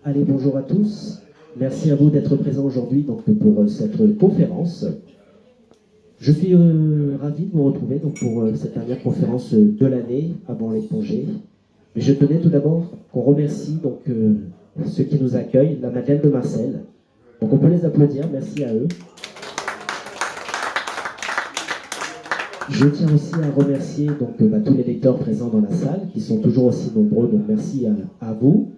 Allez, bonjour à tous. Merci à vous d'être présents aujourd'hui donc, pour cette conférence. Je suis ravi de vous retrouver donc, pour cette dernière conférence de l'année avant les congés. Mais je tenais tout d'abord qu'on remercie donc, ceux qui nous accueillent, la Madeleine de Marcel. Donc on peut les applaudir, merci à eux. Je tiens aussi à remercier donc, tous les lecteurs présents dans la salle, qui sont toujours aussi nombreux, donc merci à vous.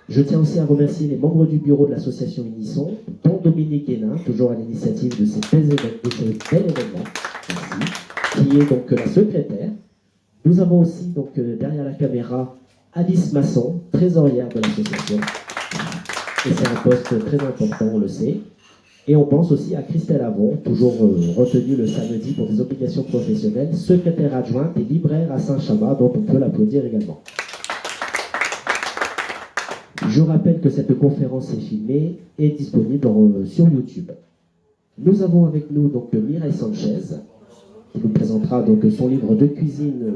Je tiens aussi à remercier les membres du bureau de l'association Unisson, dont Dominique Guénin, toujours à l'initiative de ces bel événement, qui est donc la secrétaire. Nous avons aussi donc, derrière la caméra Alice Masson, trésorière de l'association. Et c'est un poste très important, on le sait. Et on pense aussi à Christelle Avon, toujours retenue le samedi pour des obligations professionnelles, secrétaire adjointe et libraire à Saint-Chamas, dont on peut l'applaudir également. Je rappelle que cette conférence est filmée et disponible sur YouTube. Nous avons avec nous donc Mireille Sanchez, qui nous présentera donc son livre de cuisine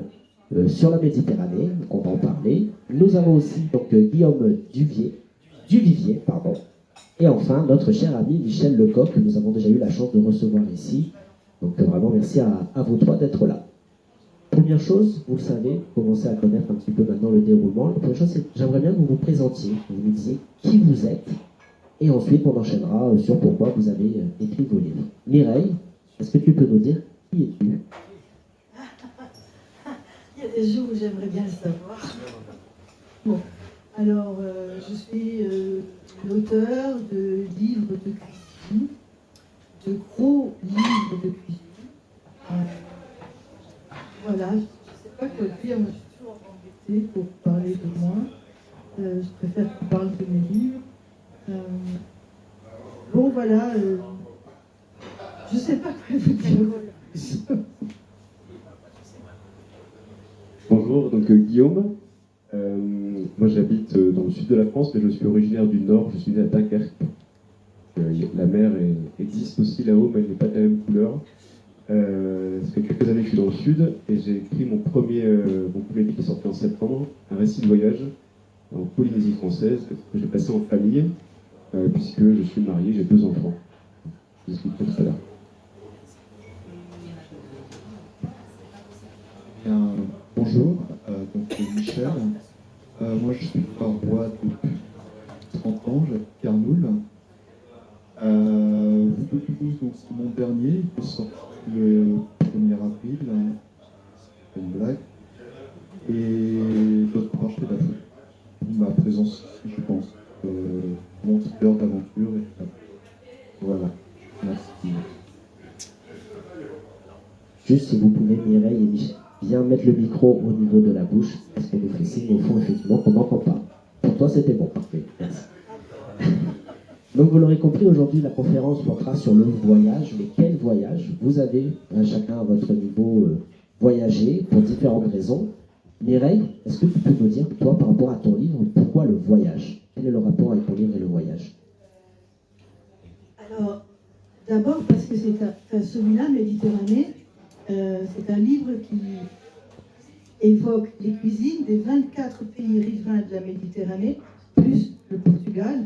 sur la Méditerranée, donc on va en parler. Nous avons aussi donc Guillaume Duvivier, pardon. Et enfin, notre cher ami Michel Lecoq, que nous avons déjà eu la chance de recevoir ici. Donc vraiment, merci à vous trois d'être là. Première chose, vous le savez, vous commencez à connaître un petit peu maintenant le déroulement. La première chose, c'est que j'aimerais bien que vous vous présentiez, que vous nous disiez qui vous êtes. Et ensuite, on enchaînera sur pourquoi vous avez écrit vos livres. Mireille, est-ce que tu peux nous dire qui es-tu? Il y a des jours où j'aimerais bien le savoir. Bon, alors, je suis l'auteur de livres de cuisine, de gros livres de cuisine. Voilà, je ne sais pas quoi dire, moi je suis toujours embêtée pour parler de moi. Je préfère qu'on parle de mes livres. Bon, voilà, je ne sais pas quoi vous dire. Bonjour, donc Guillaume. Moi j'habite dans le sud de la France, mais je suis originaire du nord, je suis né à Dunkerque. La mer existe aussi là-haut, mais elle n'est pas de la même couleur. Ça fait quelques années que je suis dans le sud et j'ai écrit mon premier livre qui est sorti en septembre, un récit de voyage en Polynésie française que j'ai passé en famille puisque je suis marié, j'ai 2 enfants. Je vous expliquerai tout à l'heure. Bonjour, donc Michel. Moi je suis parois depuis 30 ans, j'habite Carnoul. Vous de Toulouse, donc c'est mon dernier, il est sorti le 1er avril, c'est une blague. Et d'autre part, je fais de la photo. Ma présence ici, je pense, mon petit cœur d'aventure. Voilà, merci. Juste si vous pouvez, Mireille et Michel, bien mettre le micro au niveau de la bouche, parce qu'on nous fait signe au fond, effectivement, qu'on n'entend pas. Pour toi, c'était bon, parfait, merci. Donc, vous l'aurez compris, aujourd'hui, la conférence portera sur le voyage. Mais quel voyage? Vous avez, chacun à votre niveau, voyagé pour différentes raisons. Mireille, est-ce que tu peux nous dire, toi, par rapport à ton livre, pourquoi le voyage? Quel est le rapport avec ton livre et le voyage? Alors, d'abord parce que celui-là, Méditerranée, c'est un livre qui évoque les cuisines des 24 pays riverains de la Méditerranée, plus le Portugal.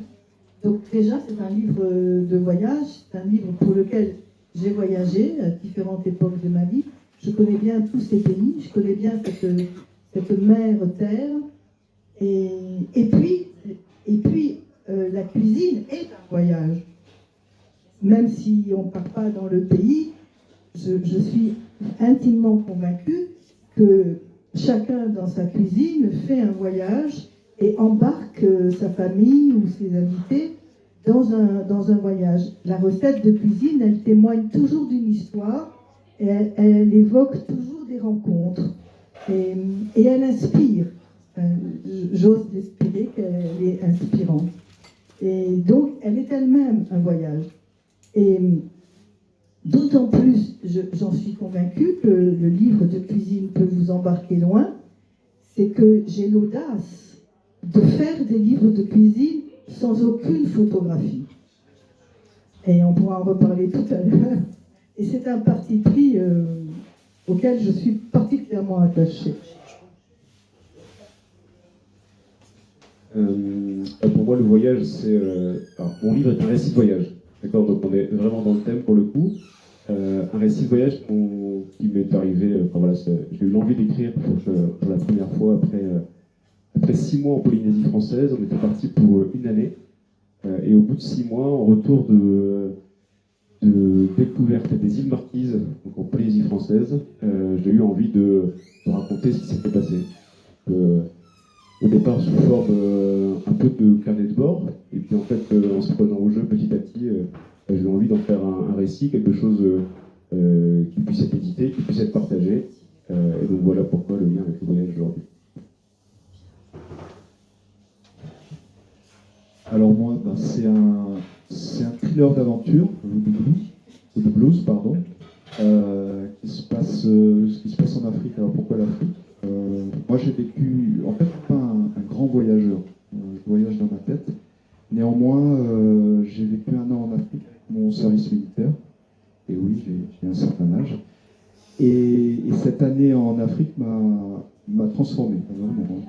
Donc déjà, c'est un livre de voyage, c'est un livre pour lequel j'ai voyagé à différentes époques de ma vie. Je connais bien tous ces pays, je connais bien cette mer-terre. Et puis la cuisine est un voyage. Même si on ne part pas dans le pays, je suis intimement convaincue que chacun dans sa cuisine fait un voyage et embarque sa famille ou ses invités dans un voyage. La recette de cuisine, elle témoigne toujours d'une histoire, et elle évoque toujours des rencontres, et elle inspire. J'ose espérer qu'elle est inspirante. Et donc, elle est elle-même un voyage. Et d'autant plus, j'en suis convaincue, que le livre de cuisine peut vous embarquer loin, c'est que j'ai l'audace de faire des livres de cuisine sans aucune photographie. Et on pourra en reparler tout à l'heure. Et c'est un parti pris auquel je suis particulièrement attachée. Pour moi, le voyage, mon livre est un récit de voyage. D'accord, donc on est vraiment dans le thème pour le coup. Un récit de voyage qui m'est arrivé. J'ai eu l'envie d'écrire pour la première fois après 6 mois en Polynésie française. On était parti pour une année. Et au bout de 6 mois, en retour de découverte des îles Marquises, donc en Polynésie française, j'ai eu envie de raconter ce qui s'était passé. Au départ sous forme un peu de carnet de bord, et puis en fait en se prenant au jeu petit à petit, j'ai eu envie d'en faire un récit, quelque chose qui puisse être édité, qui puisse être partagé, et donc voilà pourquoi le lien avec le voyage aujourd'hui. Alors moi, c'est un thriller d'aventure, de blues, pardon, qui se passe en Afrique. Alors pourquoi l'Afrique? Moi j'ai vécu, en fait, pas un grand voyageur, je voyage dans ma tête. Néanmoins, j'ai vécu 1 an en Afrique avec mon service militaire, et oui, j'ai un certain âge. Et cette année en Afrique m'a transformé, vraiment.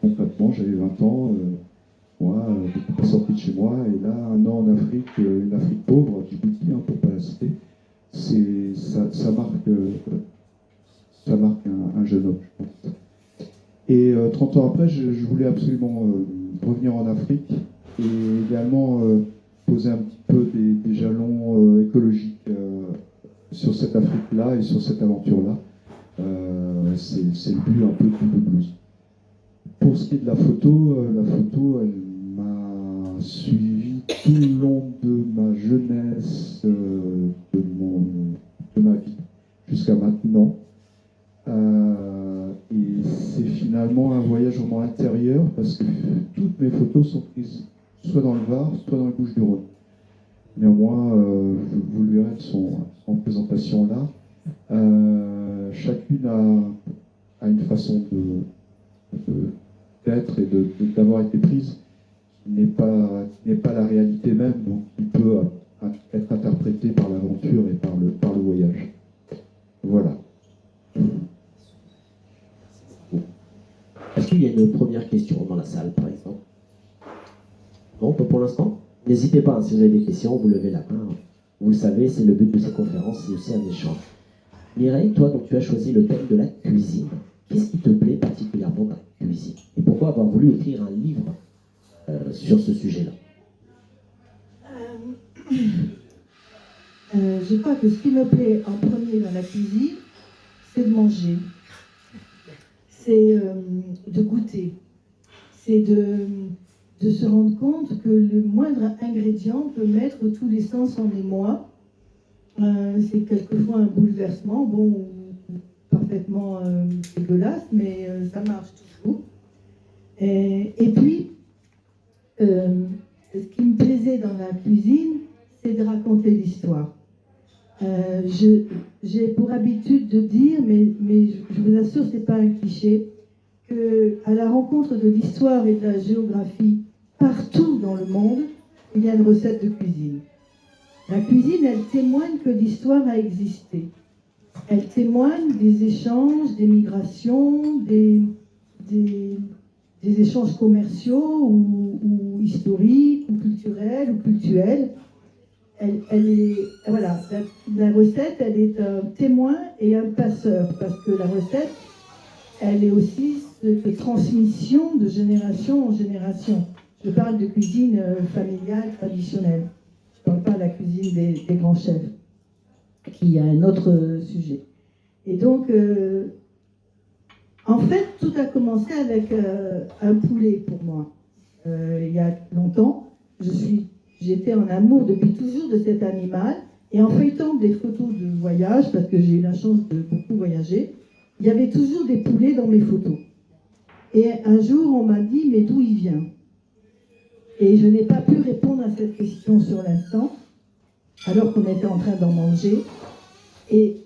Concrètement, j'avais 20 ans, moi, je n'étais pas sorti de chez moi, et là, 1 an en Afrique, une Afrique pauvre, Djibouti, pour ne pas la citer, ça marque un jeune homme, je pense. Et 30 ans après, je voulais absolument revenir en Afrique et également poser un petit peu des jalons écologiques sur cette Afrique-là et sur cette aventure-là. C'est le but un peu de blues. Pour ce qui est de la photo, elle m'a suivi tout le long de ma jeunesse, de ma vie, jusqu'à maintenant. Et c'est finalement un voyage vraiment intérieur parce que toutes mes photos sont prises soit dans le Var, soit dans les Bouches-du-Rhône. Néanmoins, vous le verrez de son présentation là, chacune a une façon d'être et d'avoir été prise qui n'est pas la réalité même, donc qui peut être interprétée par l'aventure et par le voyage. Voilà. Est-ce qu'il y a une première question dans la salle, par exemple? Non, pas pour l'instant. N'hésitez pas, si vous avez des questions, vous levez la main. Vous le savez, c'est le but de ces conférences, c'est aussi un échange. Mireille, toi, donc, tu as choisi le thème de la cuisine. Qu'est-ce qui te plaît particulièrement dans la cuisine? Et pourquoi avoir voulu écrire un livre sur ce sujet-là? Je crois que ce qui me plaît en premier dans la cuisine, c'est de manger. C'est de goûter. C'est de se rendre compte que le moindre ingrédient peut mettre tous les sens en émoi. C'est quelquefois un bouleversement, bon, parfaitement dégueulasse, mais ça marche toujours. Et puis, ce qui me plaisait dans la cuisine, c'est de raconter l'histoire. J'ai pour habitude de dire, mais je vous assure, ce n'est pas un cliché, qu'à la rencontre de l'histoire et de la géographie, partout dans le monde, il y a une recette de cuisine. La cuisine, elle témoigne que l'histoire a existé. Elle témoigne des échanges, des migrations, des échanges commerciaux ou historiques, ou culturels, ou cultuels. Voilà, la recette, elle est un témoin et un passeur, parce que la recette, elle est aussi de transmission de génération en génération. Je parle de cuisine familiale, traditionnelle. Je ne parle pas de la cuisine des grands chefs, qui est un autre sujet. Et donc, en fait, tout a commencé avec un poulet pour moi. Il y a longtemps, j'étais en amour depuis toujours de cet animal, et en feuilletant des photos de voyage, parce que j'ai eu la chance de beaucoup voyager, il y avait toujours des poulets dans mes photos. Et un jour, on m'a dit, mais d'où il vient? Et je n'ai pas pu répondre à cette question sur l'instant, alors qu'on était en train d'en manger. Et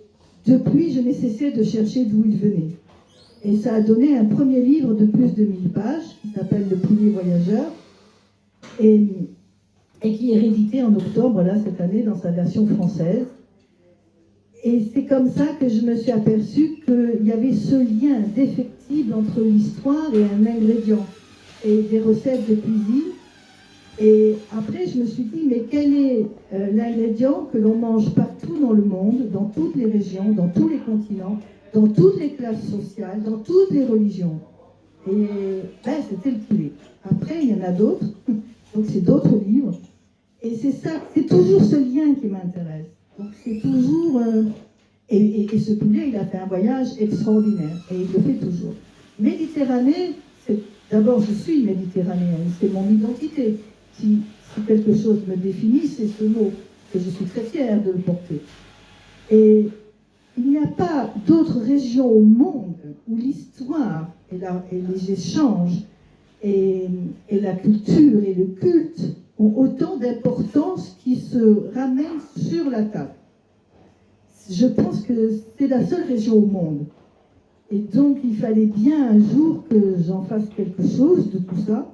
depuis, je n'ai cessé de chercher d'où il venait. Et ça a donné un premier livre de plus de 1000 pages, qui s'appelle Le poulet voyageur, et qui est réédité en octobre, là, cette année, dans sa version française. Et c'est comme ça que je me suis aperçue qu'il y avait ce lien indéfectible entre l'histoire et un ingrédient. et des recettes de cuisine. Et après, je me suis dit, mais quel est l'ingrédient que l'on mange partout dans le monde, dans toutes les régions, dans tous les continents, dans toutes les classes sociales, dans toutes les religions? Et ben, c'était le poulet. Après, il y en a d'autres, donc c'est d'autres livres. Et c'est ça, c'est toujours ce lien qui m'intéresse. Donc c'est toujours... et ce poulet, il a fait un voyage extraordinaire, et il le fait toujours. Méditerranée, d'abord je suis méditerranéenne, c'est mon identité. Si quelque chose me définit, c'est ce mot, et je suis très fière de le porter. Et il n'y a pas d'autre région au monde où l'histoire et les échanges et la culture et le culte ont autant d'importance qui se ramènent sur la table. Je pense que c'est la seule région au monde. Et donc, il fallait bien un jour que j'en fasse quelque chose de tout ça.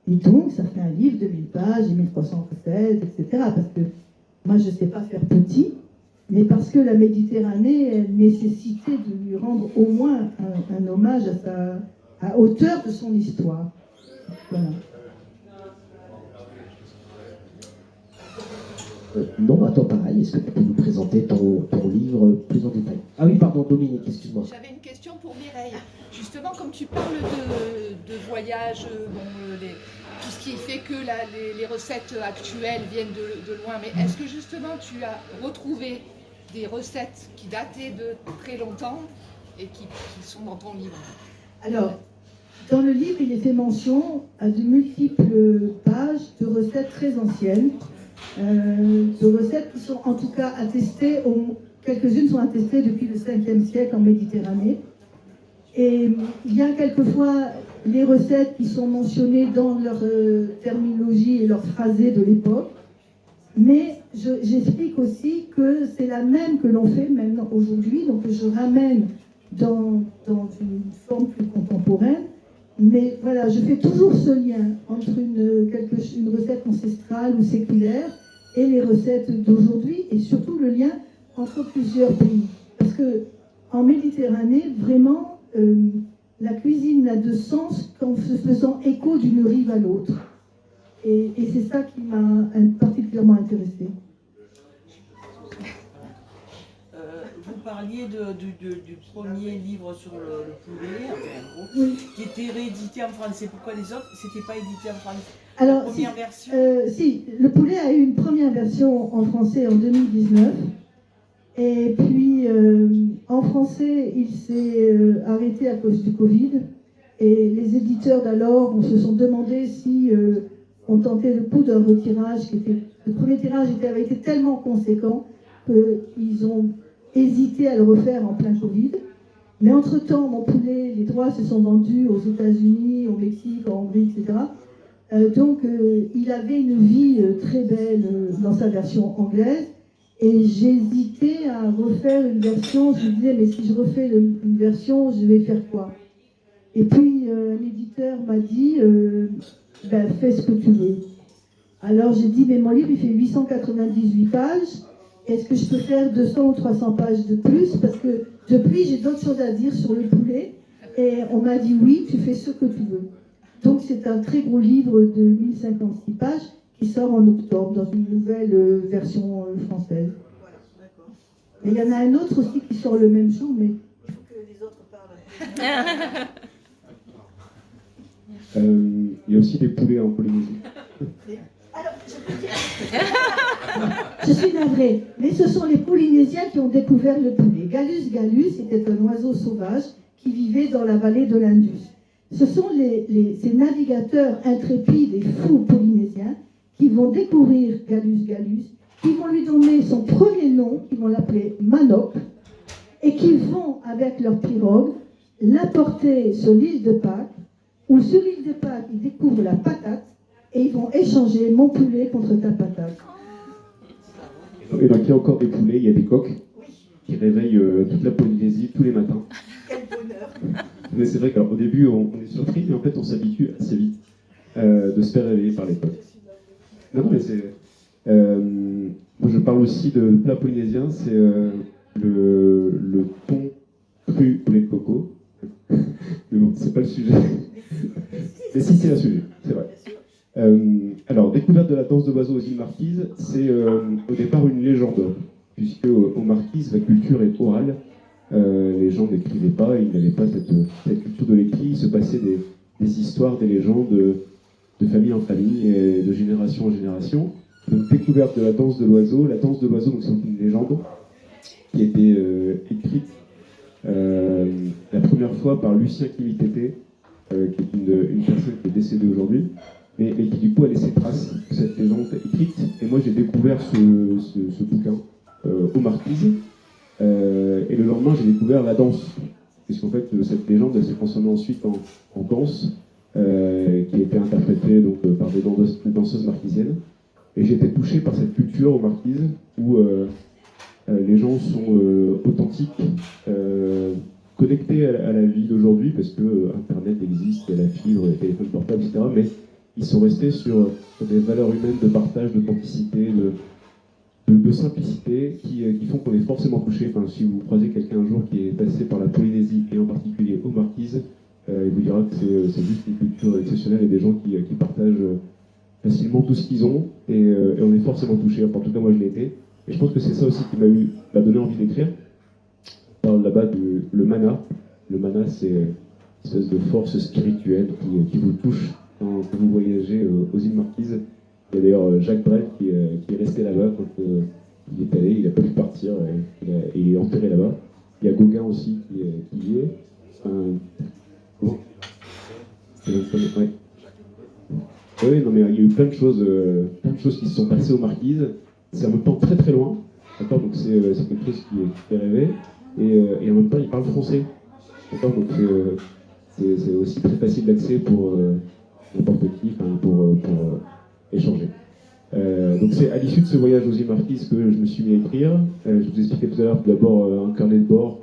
Et donc, ça fait un livre de 1000 pages, 1300 recettes, etc. Parce que moi, je ne sais pas faire petit, mais parce que la Méditerranée, elle nécessitait de lui rendre au moins un hommage à hauteur de son histoire. Voilà. Non, à temps pareil, est-ce que tu peux nous présenter ton livre plus en détail? Ah oui, pardon, Dominique, excuse-moi. J'avais une question pour Mireille. Justement, comme tu parles de voyage, tout ce qui fait que les recettes actuelles viennent de loin, mais est-ce que justement tu as retrouvé des recettes qui dataient de très longtemps et qui sont dans ton livre? Alors, dans le livre, il est fait mention à de multiples pages de recettes très anciennes. De recettes qui sont en tout cas attestées, quelques-unes sont attestées depuis le 5e siècle en Méditerranée. Et il y a quelquefois les recettes qui sont mentionnées dans leur terminologie et leur phrasé de l'époque. Mais j'explique aussi que c'est la même que l'on fait maintenant aujourd'hui, donc je ramène dans une forme plus contemporaine. Mais voilà, je fais toujours ce lien entre une recette ancestrale ou séculaire et les recettes d'aujourd'hui, et surtout le lien entre plusieurs pays. Parce que en Méditerranée, vraiment, la cuisine n'a de sens qu'en se faisant écho d'une rive à l'autre. Et c'est ça qui m'a particulièrement intéressée. Vous parliez du premier livre sur le poulet, Oui. qui était réédité en français. Pourquoi les autres n'étaient pas édités en français? Alors, la première version si, le poulet a eu une première version en français en 2019. Et puis, en français, il s'est arrêté à cause du Covid. Et les éditeurs d'alors se sont demandé si on tentait le coup d'un retirage. Le premier tirage avait été tellement conséquent qu'ils ont hésité à le refaire en plein Covid. Mais entre-temps, mon poulet, les droits se sont vendus aux États-Unis, au Mexique, en Hongrie, etc. Donc, il avait une vie très belle dans sa version anglaise. Et j'hésitais à refaire une version. Je me disais, mais si je refais une version, je vais faire quoi? Et puis, l'éditeur m'a dit, fais ce que tu veux. Alors, j'ai dit, mais mon livre, il fait 898 pages. Est-ce que je peux faire 200 ou 300 pages de plus? Parce que depuis, j'ai d'autres choses à dire sur le poulet. Et on m'a dit, oui, tu fais ce que tu veux. Donc, c'est un très gros livre de 1056 pages qui sort en octobre dans une nouvelle version française. Voilà, d'accord. Et il y en a un autre aussi qui sort le même jour, mais il faut que les autres parlent. Il y a aussi des poulets en Polynésie. Alors, je peux dire... Je suis navrée, mais ce sont les Polynésiens qui ont découvert le poulet. Gallus gallus était un oiseau sauvage qui vivait dans la vallée de l'Indus. Ce sont ces navigateurs intrépides et fous polynésiens qui vont découvrir Gallus gallus, qui vont lui donner son premier nom, qui vont l'appeler Manok, et qui vont, avec leur pirogue, l'apporter sur l'île de Pâques, où sur l'île de Pâques, ils découvrent la patate, et ils vont échanger mon poulet contre ta patate. Et donc il y a encore des poulets, il y a des coqs qui réveillent toute la Polynésie tous les matins. Quel bonheur! Mais c'est vrai qu'au début on est surpris, mais en fait on s'habitue assez vite de se faire réveiller par les coqs. Non, mais c'est... moi je parle aussi de plat polynésien, c'est le thon cru au lait de coco. Mais bon, c'est pas le sujet. Mais si, c'est un sujet, c'est vrai. Alors, découverte de la danse de l'oiseau aux îles Marquises, c'est au départ une légende, puisque aux Marquises, la culture est orale. Les gens n'écrivaient pas, ils n'avaient pas cette culture de l'écrit. Il se passait des histoires, des légendes de famille en famille et de génération en génération. Donc, découverte de la danse de l'oiseau. La danse de l'oiseau, donc, c'est une légende qui a été écrite la première fois par Lucien Kimitété, qui est une personne qui est décédée aujourd'hui, mais qui du coup a laissé trace de cette légende écrite. Et moi j'ai découvert ce bouquin aux Marquises, et le lendemain j'ai découvert la danse, puisqu'en fait cette légende elle s'est transformée ensuite en danse, qui a été interprétée donc, par des danseuses marquisiennes. Et j'ai été touché par cette culture aux Marquises où les gens sont authentiques, connectés à la vie d'aujourd'hui, parce que Internet existe, il y a la fibre, les téléphones portables, etc. Mais ils sont restés sur des valeurs humaines de partage, d'authenticité, de simplicité, qui font qu'on est forcément touché. Enfin, si vous croisez quelqu'un un jour qui est passé par la Polynésie, et en particulier aux Marquises, il vous dira que c'est juste une culture exceptionnelle et des gens qui partagent facilement tout ce qu'ils ont, et on est forcément touché. Enfin, en tout cas, moi je l'ai été. Et je pense que c'est ça aussi qui m'a donné envie d'écrire. On parle là-bas le mana. Le mana, c'est une espèce de force spirituelle qui vous touche quand vous voyagez aux îles Marquises. Il y a d'ailleurs Jacques Brel qui est resté là-bas quand il est allé, il n'a pas pu partir, et il est enterré là-bas. Il y a Gauguin aussi qui y est. Comment ouais. Oui, non, mais il y a eu plein de choses qui se sont passées aux Marquises. C'est en même temps très très loin, d'accord, donc c'est quelque chose qui fait rêver, et en même temps il parle français, d'accord, donc c'est aussi très facile d'accès pour n'importe qui, pour échanger. Donc c'est à l'issue de ce voyage aux îles Marquises que je me suis mis à écrire. Je vous expliquais tout à l'heure d'abord un carnet de bord,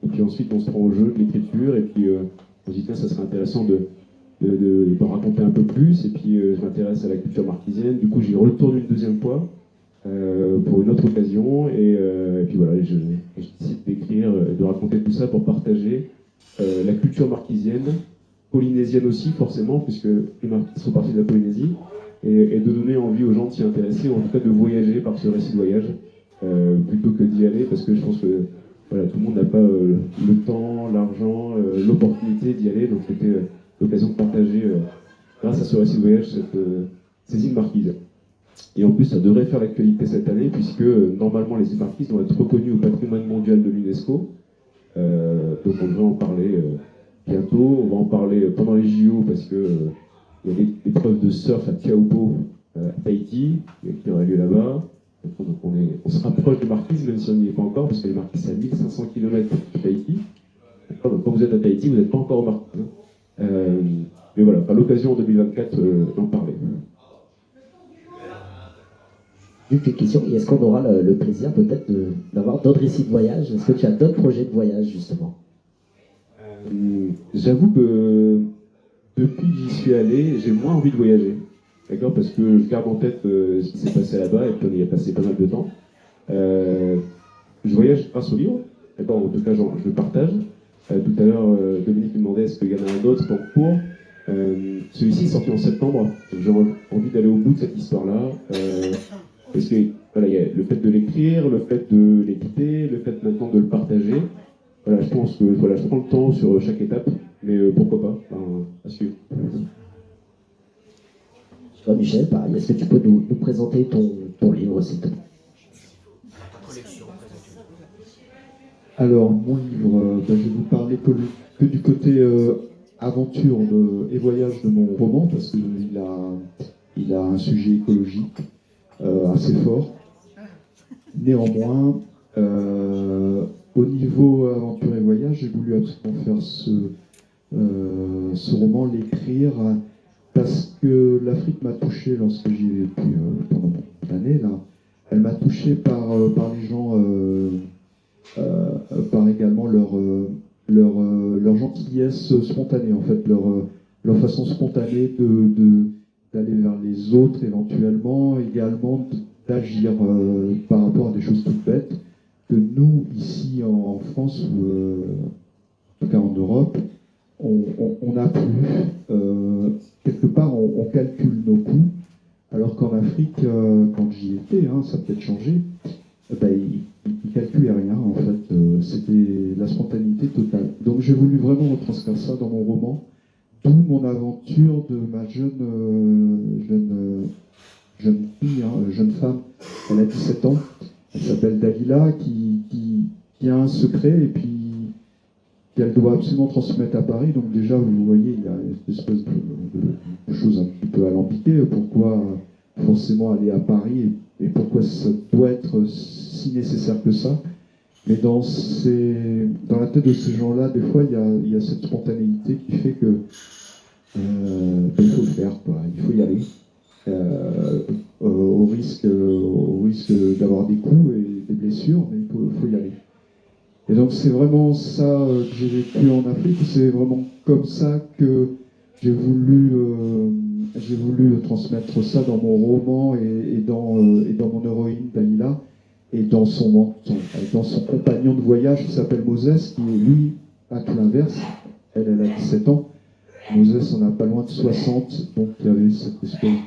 et puis ensuite on se prend au jeu de l'écriture, et puis on se dit tiens, ça serait intéressant d'en raconter un peu plus, et puis je m'intéresse à la culture marquisienne. Du coup j'y retourne une deuxième fois pour une autre occasion, et puis voilà, je décide d'écrire, de raconter tout ça pour partager la culture marquisienne, polynésienne aussi forcément, puisque les Marquises sont partis de la Polynésie, et de donner envie aux gens de s'y intéresser, ou en tout cas de voyager par ce récit de voyage, plutôt que d'y aller, parce que je pense que voilà, tout le monde n'a pas le temps, l'argent, l'opportunité d'y aller, donc c'était l'occasion de partager, grâce à ce récit de voyage, ces îles Marquises. Et en plus, ça devrait faire l'actualité cette année, puisque normalement les îles Marquises vont être reconnues au patrimoine mondial de l'UNESCO. Donc on devrait en parler bientôt. On va en parler pendant les JO, parce que il y a l'épreuve de surf à Taupo, à Tahiti, qui aura lieu là-bas. Donc on se rapproche des Marquises, même si on n'y est pas encore, parce que les Marquises c'est à 1500 km de Tahiti. Donc quand vous êtes à Tahiti, vous n'êtes pas encore aux Marquises. Mais voilà, à l'occasion en 2024 d'en parler. Juste une question, et est-ce qu'on aura le plaisir peut-être d'avoir d'autres récits de voyage? Est-ce que tu as d'autres projets de voyage justement? J'avoue que depuis que j'y suis allé, j'ai moins envie de voyager. D'accord, parce que je garde en tête ce qui s'est passé là-bas, et puis on y a passé pas mal de temps. Je voyage grâce au livre, d'accord, en tout cas je le partage. Tout à l'heure, Dominique me demandait est-ce qu'il y en a un autre en cours. Celui-ci est sorti en septembre. J'ai envie d'aller au bout de cette histoire-là. Parce que voilà, il y a le fait de l'écrire, le fait de l'éditer, le fait maintenant de le partager. Voilà, je pense que voilà, je prends le temps sur chaque étape, mais pourquoi pas, à suivre. Toi, Michel, pareil, est-ce que tu peux nous présenter ton livre, s'il te plaît? Alors, mon livre, je vais vous parler que du côté aventure et voyage de mon roman, parce qu'il a un sujet écologique assez fort. Néanmoins, au niveau aventure et voyage, j'ai voulu absolument faire ce roman, l'écrire, parce que l'Afrique m'a touché lorsque j'y ai vécu pendant beaucoup d'années. Elle m'a touché par les gens, par également leur gentillesse spontanée, en fait, leur façon spontanée d'aller vers les autres éventuellement, également d'agir par rapport à des choses toutes bêtes que nous, ici en France, ou en tout cas en Europe, on n'a plus. demain ça a peut-être changé, il calculait rien en fait, c'était la spontanéité totale. Donc j'ai voulu vraiment retranscrire ça dans mon roman, d'où mon aventure de ma jeune fille, jeune femme, elle a 17 ans, elle s'appelle Dalila, qui a un secret et puis qu'elle doit absolument transmettre à Paris. Donc déjà, vous voyez, il y a une espèce de chose un petit peu alambiquée. Pourquoi forcément aller à Paris et pourquoi ça doit être si nécessaire que ça. Mais dans la tête de ces gens-là, des fois, il y a cette spontanéité qui fait que il faut le faire, quoi. Il faut y aller. Au risque d'avoir des coups et des blessures, mais il faut y aller. Et donc c'est vraiment ça que j'ai vécu en Afrique, c'est vraiment comme ça que j'ai voulu transmettre ça dans mon roman et dans mon héroïne Dalila et dans son compagnon de voyage qui s'appelle Moses, qui lui à tout l'inverse, elle a 17 ans, Moses en a pas loin de 60, donc il y avait cette espèce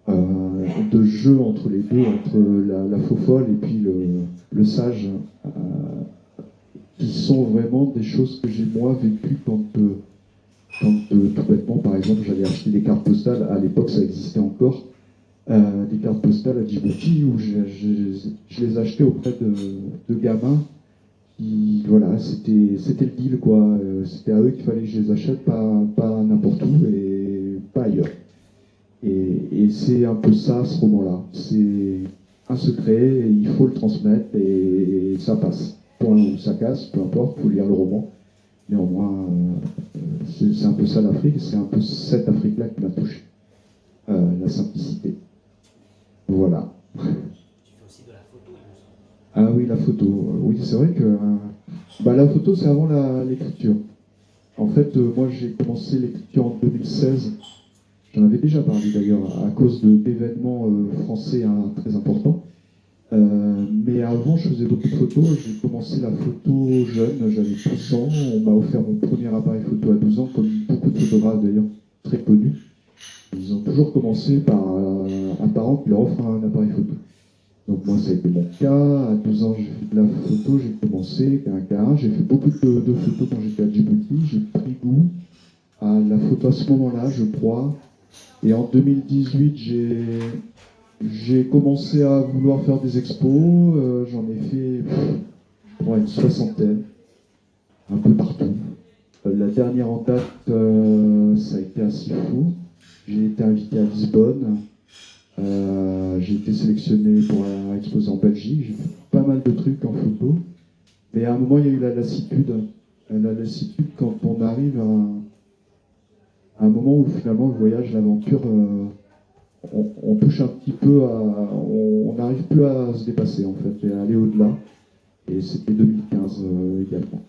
de jeu entre les deux, entre la faux folle et puis le sage, qui sont vraiment des choses que j'ai moi vécues quand tout bêtement, par exemple, j'allais acheter des cartes postales, à l'époque ça existait encore, des cartes postales à Djibouti où je les achetais auprès de gamins qui, voilà, c'était le deal, quoi. C'était à eux qu'il fallait que je les achète, pas n'importe où et pas ailleurs. Et c'est un peu ça, ce roman-là. C'est un secret, et il faut le transmettre et ça passe. Point ou ça casse, peu importe, il faut lire le roman. Néanmoins, c'est un peu ça l'Afrique, c'est un peu cette Afrique-là qui m'a touché. La simplicité. Voilà. Tu fais aussi de la photo, il me semble. Ah oui, la photo. Oui, c'est vrai que la photo, c'est avant l'écriture. En fait, moi, j'ai commencé l'écriture en 2016. J'en avais déjà parlé d'ailleurs, à cause d'événements français très importants. Mais avant, je faisais beaucoup de photos. J'ai commencé la photo jeune, j'avais 12 ans. On m'a offert mon premier appareil photo à 12 ans, comme beaucoup de photographes d'ailleurs, très connus. Ils ont toujours commencé par un parent qui leur offre un appareil photo. Donc moi, ça a été mon cas. À 12 ans, j'ai fait de la photo, j'ai commencé qu'un à un. J'ai fait beaucoup de photos quand j'étais à Djibouti. J'ai pris goût à la photo à ce moment-là, je crois. Et en 2018, j'ai commencé à vouloir faire des expos. J'en ai fait une soixantaine, un peu partout. La dernière en date, ça a été à Sifou. J'ai été invité à Lisbonne. J'ai été sélectionné pour exposer en Belgique. J'ai fait pas mal de trucs en photo. Mais à un moment, il y a eu la lassitude. La lassitude quand on arrive à un moment où finalement le voyage, l'aventure, on touche un petit peu on n'arrive plus à se dépasser en fait, et à aller au-delà. Et c'était 2015 également.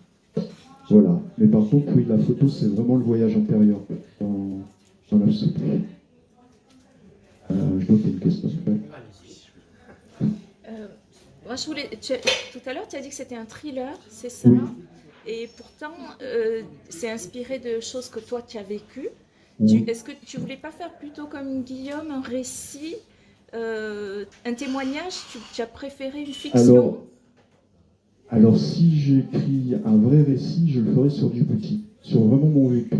Voilà. Mais par contre, oui, la photo, c'est vraiment le voyage intérieur dans l'absolu. Je vois qu'il y a une question. Moi, tout à l'heure, tu as dit que c'était un thriller, c'est ça? Oui. Et pourtant, c'est inspiré de choses que toi, tu as vécues. Oui. Est-ce que tu voulais pas faire plutôt comme Guillaume, un récit, un témoignage? Tu as préféré une fiction? Alors, si j'écris un vrai récit, je le ferai sur Djibouti, sur vraiment mon vécu.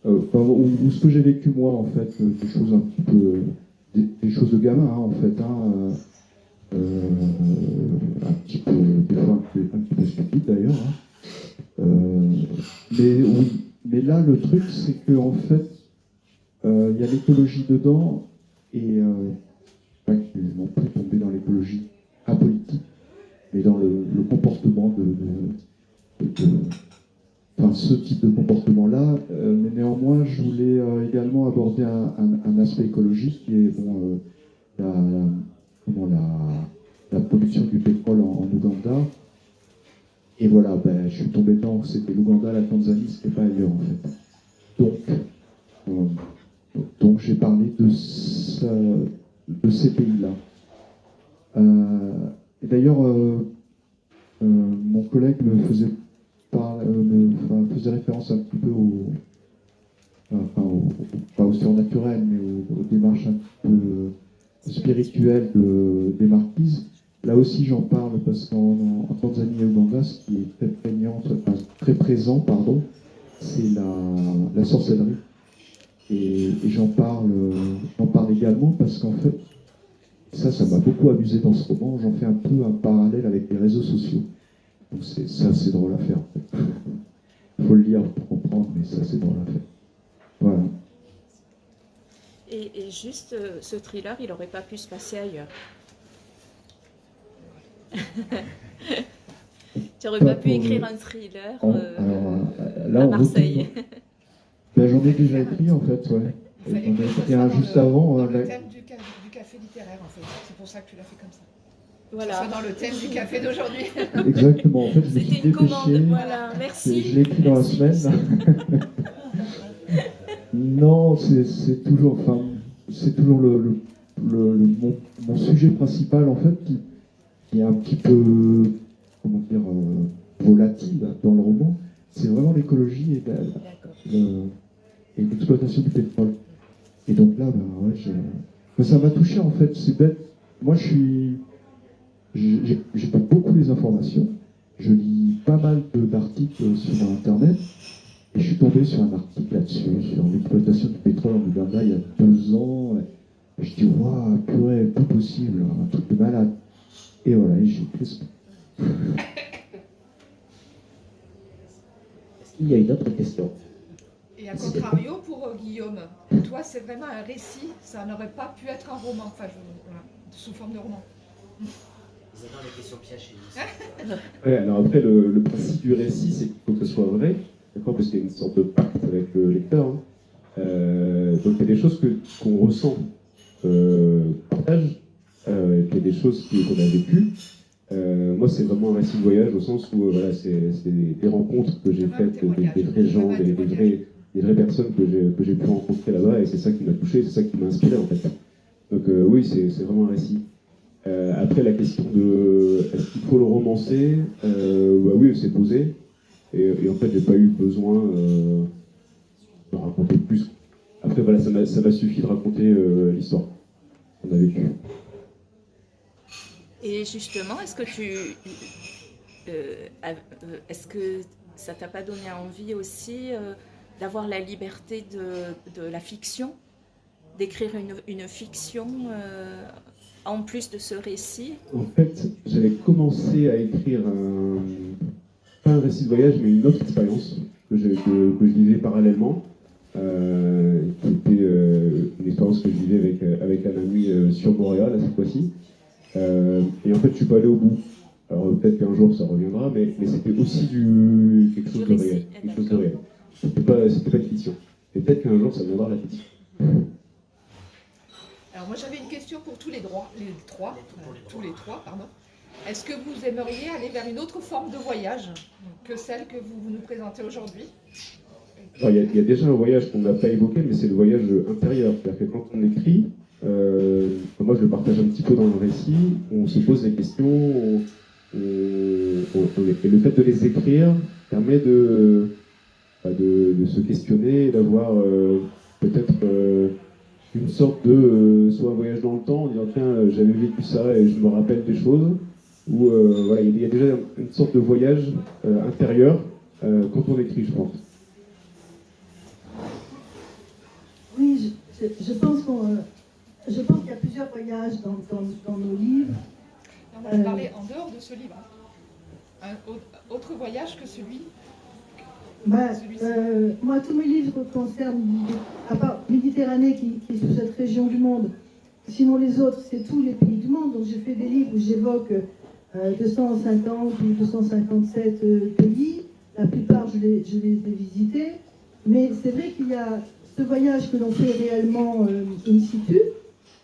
Ou ce que j'ai vécu moi, en fait, des choses un petit peu... Des choses de gamin, en fait. Un petit peu, des fois un petit peu stupide d'ailleurs. Mais oui. Mais là, le truc, c'est qu'en fait, il y a l'écologie dedans, et pas que non plus tomber dans l'écologie apolitique, mais dans le comportement ce type de comportement-là. Mais néanmoins, je voulais également aborder un aspect écologique qui est la production du pétrole en Ouganda. Et voilà, je suis tombé dedans, c'était l'Ouganda, la Tanzanie, c'était pas ailleurs en fait. Donc j'ai parlé de ces pays-là. Et d'ailleurs, mon collègue me faisait référence un petit peu pas au surnaturel, mais aux démarches un petit peu spirituelle des marquises. Là aussi, j'en parle parce qu'en Tanzanie et Ouganda, ce qui est très prégnant, très présent, pardon, c'est la sorcellerie. Et j'en parle également parce qu'en fait, ça m'a beaucoup amusé dans ce roman. J'en fais un peu un parallèle avec les réseaux sociaux. Donc c'est assez drôle à faire, en fait. Il faut le lire pour comprendre, mais c'est assez drôle à faire. Voilà. Et juste, ce thriller, il n'aurait pas pu se passer ailleurs. Tu n'aurais pas pu écrire un thriller à Marseille. Ben, j'en ai déjà écrit, en fait, ouais. J'en ai écrit un juste avant. Dans le thème du café littéraire, en fait. C'est pour ça que tu l'as fait comme ça. Voilà. C'est dans le thème du café d'aujourd'hui. Exactement, en fait, je me suis C'était une commande, dépêché. voilà, merci. Je l'ai écrit dans la semaine. Non, c'est toujours mon sujet principal, en fait, qui est un petit peu, comment dire, volatile dans le roman. C'est vraiment l'écologie et l'exploitation du pétrole. Et donc là, ça m'a touché, en fait, c'est bête. Moi, j'ai pas beaucoup les informations. Je lis pas mal d'articles sur Internet. Et je suis tombé sur un article là-dessus, sur l'exploitation du pétrole en Ouganda il y a 2 ans. Et je dis, waouh, purée, pas possible, un truc de malade. Et voilà, et j'ai écrit ce. Est-ce qu'il y a une autre question? Et à contrario, pour Guillaume, toi, c'est vraiment un récit. Ça n'aurait pas pu être un roman, enfin, sous forme de roman. Ils adorent les questions pièges chez nous. Ouais, alors après, le principe du récit, c'est qu'il faut que ce soit vrai, d'accord, parce qu'il y a une sorte de pacte avec le lecteur. Hein. Donc il y a des choses qu'on ressent, partage, et puis il y a des choses qu'on a vécues. Moi, c'est vraiment un récit de voyage au sens où voilà, c'est des rencontres que j'ai faites, des vrais gens, des vraies personnes que j'ai pu rencontrer là-bas, et c'est ça qui m'a touché, c'est ça qui m'a inspiré en fait. Donc oui, c'est vraiment un récit. Après, la question de est-ce qu'il faut le romancer, bah oui, elle s'est posée. Et en fait, j'ai pas eu besoin de raconter plus. Après, voilà, ça m'a suffi de raconter l'histoire qu'on a vécue. Et justement, est-ce que ça t'a pas donné envie aussi d'avoir la liberté de la fiction, d'écrire une fiction en plus de ce récit? En fait, j'avais commencé à écrire pas un récit de voyage, mais une autre expérience que je vivais parallèlement, qui était une expérience que je vivais avec un ami sur Montréal, à cette fois-ci. Et en fait, je suis pas allé au bout. Alors peut-être qu'un jour ça reviendra, mais c'était aussi quelque chose de réel. Quelque chose de réel. C'était pas une fiction. Et peut-être qu'un jour ça viendra la fiction. Alors moi j'avais une question pour tous les trois. Est-ce que vous aimeriez aller vers une autre forme de voyage que celle que vous nous présentez aujourd'hui? Il y a déjà un voyage qu'on n'a pas évoqué, mais c'est le voyage intérieur. C'est-à-dire que quand on écrit, moi je le partage un petit peu dans le récit, on se pose des questions, et le fait de les écrire permet de se questionner, d'avoir peut-être une sorte de soit un voyage dans le temps en disant tiens j'avais vécu ça et je me rappelle des choses, ou voilà, il y a déjà une sorte de voyage intérieur quand on écrit, je pense. Oui, je pense qu'il y a plusieurs voyages dans nos livres. On va parler en dehors de ce livre. Un autre voyage que celui. Moi, tous mes livres concernent, à part Méditerranée qui est sur cette région du monde, sinon les autres, c'est tous les pays du monde. Donc j'ai fait des livres où j'évoque 250 ou 257 pays. La plupart, je les ai visités. Mais c'est vrai qu'il y a ce voyage que l'on fait réellement in situ,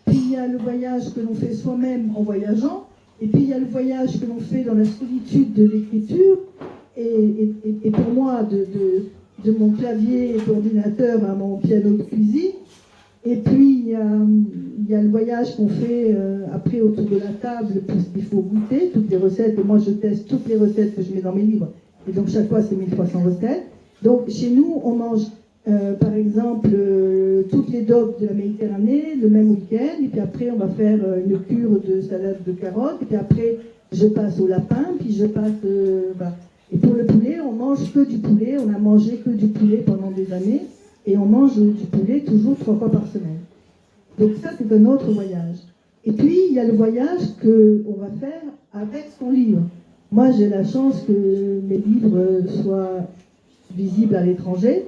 puis il y a le voyage que l'on fait soi-même en voyageant, et puis il y a le voyage que l'on fait dans la solitude de l'écriture, et pour moi, de mon clavier d'ordinateur à mon piano de cuisine. Et puis il y a le voyage qu'on fait après autour de la table, puisqu'il faut goûter toutes les recettes, et moi je teste toutes les recettes que je mets dans mes livres, et donc chaque fois c'est 1300 recettes. Donc chez nous, on mange Par exemple, toutes les dogs de la Méditerranée le même week-end, et puis après on va faire une cure de salade de carottes, et puis après je passe au lapin, puis je passe... voilà. Et pour le poulet, on mange que du poulet, on a mangé que du poulet pendant des années, et on mange du poulet toujours 3 fois par semaine. Donc ça, c'est un autre voyage. Et puis, il y a le voyage qu'on va faire avec son livre. Moi, j'ai la chance que mes livres soient visibles à l'étranger,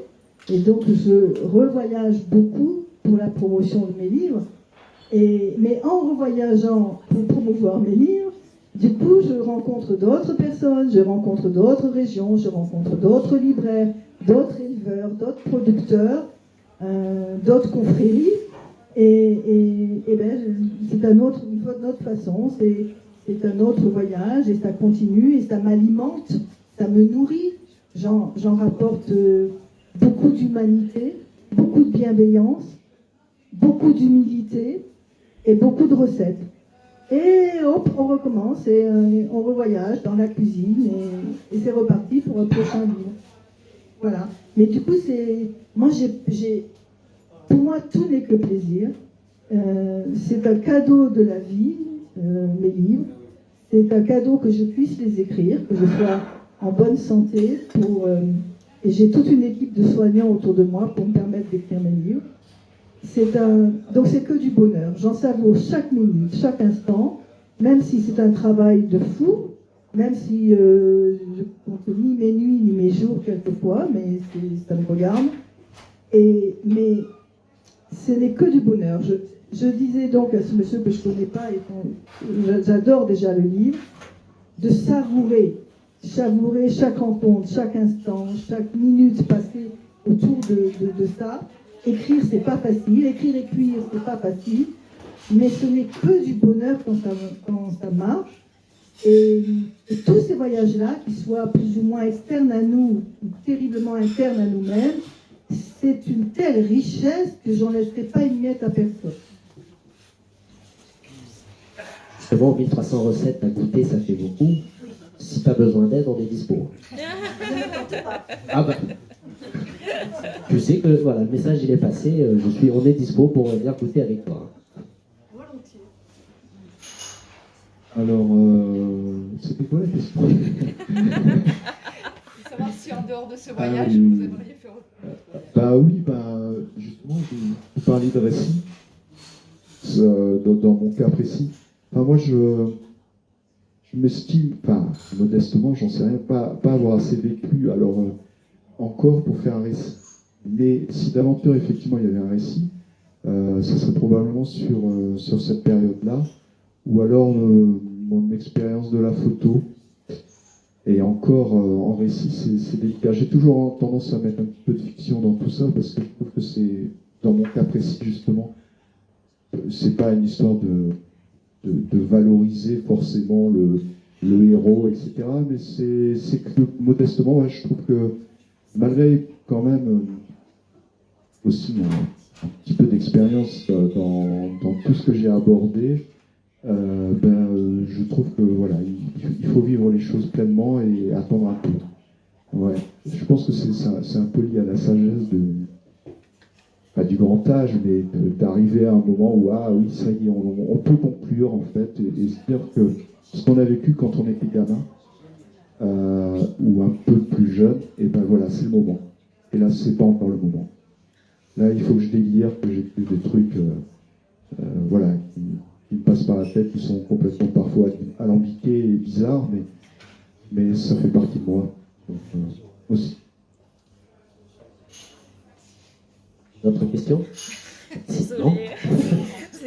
et donc je revoyage beaucoup pour la promotion de mes livres. Mais en revoyageant pour promouvoir mes livres, du coup, je rencontre d'autres personnes, je rencontre d'autres régions, je rencontre d'autres libraires, d'autres éleveurs, d'autres producteurs, d'autres confréries. Et ben, c'est une autre façon, c'est un autre voyage, et ça continue, et ça m'alimente, ça me nourrit. J'en rapporte beaucoup d'humanité, beaucoup de bienveillance, beaucoup d'humilité et beaucoup de recettes. Et hop, on recommence et on revoyage dans la cuisine et c'est reparti pour un prochain livre. Voilà. Mais du coup, pour moi, tout n'est que plaisir. C'est un cadeau de la vie, mes livres. C'est un cadeau que je puisse les écrire, que je sois en bonne santé. Et j'ai toute une équipe de soignants autour de moi pour me permettre d'écrire mes livres. Donc c'est que du bonheur. J'en savoure chaque minute, chaque instant, même si c'est un travail de fou, même si je ne compte ni mes nuits ni mes jours quelquefois, mais ça me regarde. Mais ce n'est que du bonheur. Je disais donc à ce monsieur que je ne connais pas, et j'adore déjà le livre, de savourer chaque rencontre, chaque instant, chaque minute passée autour de ça. Écrire, c'est pas facile. Écrire et cuire, c'est pas facile. Mais ce n'est que du bonheur quand ça marche. Et tous ces voyages-là, qu'ils soient plus ou moins externes à nous, ou terriblement internes à nous-mêmes, c'est une telle richesse que j'en laisserai pas une miette à personne. Justement, 1300 recettes à goûter, ça fait beaucoup. Si tu as besoin d'aide, on est dispo. Ah bah. Tu sais que voilà, le message il est passé, on est dispo pour venir goûter avec toi. Volontiers. Alors, c'était quoi la question? Savoir si en dehors de ce voyage, oui. vous aimeriez faire autre chose. Bah oui, justement, vous parliez de récit, dans mon cas précis. Enfin, moi, je m'estime, modestement, j'en sais rien, pas avoir assez vécu, alors encore pour faire un récit. Mais si d'aventure, effectivement, il y avait un récit, ça serait probablement sur cette période-là, ou alors mon expérience de la photo. Et encore, en récit, c'est délicat. J'ai toujours tendance à mettre un petit peu de fiction dans tout ça, parce que je trouve que c'est, dans mon cas précis, justement, c'est pas une histoire de valoriser forcément le héros, etc. Mais c'est que, modestement, ouais, je trouve que, malgré quand même aussi un petit peu d'expérience dans tout ce que j'ai abordé, je trouve que voilà, il faut vivre les choses pleinement et attendre un peu. Ouais. Je pense que c'est un peu lié à la sagesse pas du grand âge, mais d'arriver à un moment où ah oui, ça y est, on peut conclure en fait et se dire que ce qu'on a vécu quand on était gamin ou un peu plus jeune, et ben voilà, c'est le moment. Et là, c'est pas encore le moment. Là, il faut que je délire, que j'écrive des trucs, voilà, qui me passent par la tête, qui sont complètement parfois alambiqués et bizarres, mais ça fait partie de moi. Donc, aussi. D'autres questions? Désolée.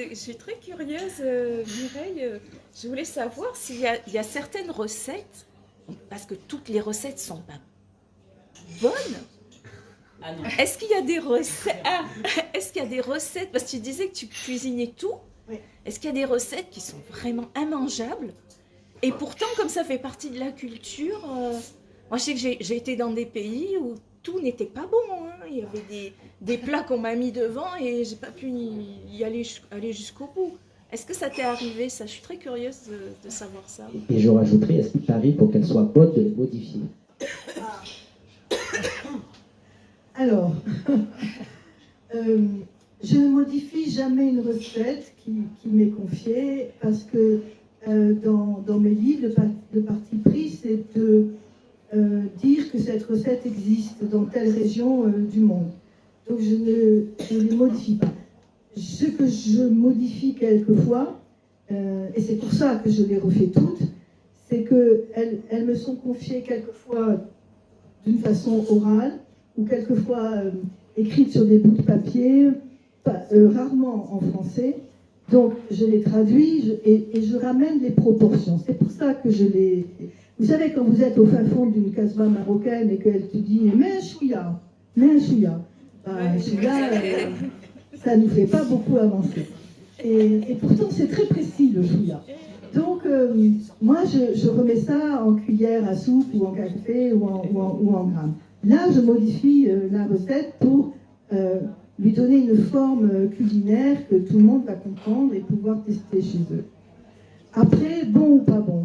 Je suis très curieuse, Mireille. Je voulais savoir s'il y a certaines recettes, parce que toutes les recettes sont pas bonnes. Ah non. Est-ce qu'il y a des recettes Est-ce qu'il y a des recettes, parce que tu disais que tu cuisinais tout. Oui. Est-ce qu'il y a des recettes qui sont vraiment immangeables? Et pourtant, comme ça fait partie de la culture, moi je sais que j'ai été dans des pays où tout n'était pas bon. Hein. Il y avait des plats qu'on m'a mis devant et j'ai pas pu y aller jusqu'au bout. Est-ce que ça t'est arrivé ça? Je suis très curieuse de savoir ça. Et je rajouterai, est-ce qu'il t'arrive pour qu'elle soit bonne de les modifier? Alors, je ne modifie jamais une recette qui m'est confiée parce que dans mes livres, le parti pris, c'est de dire que cette recette existe dans telle région du monde. Donc je ne les modifie pas. Ce que je modifie quelquefois, et c'est pour ça que je les refais toutes, c'est qu'elles me sont confiées quelquefois d'une façon orale ou quelquefois écrites sur des bouts de papier, rarement en français. Donc je les traduis et je ramène les proportions. C'est pour ça que je les... Vous savez, quand vous êtes au fin fond d'une casbah marocaine et qu'elle te dit « mets un chouïa », un chouïa, ça ne nous fait pas beaucoup avancer. Et pourtant, c'est très précis, le chouïa. Donc, moi, je remets ça en cuillère à soupe ou en café ou en grammes. Là, je modifie la recette pour lui donner une forme culinaire que tout le monde va comprendre et pouvoir tester chez eux. Après, bon ou pas bon,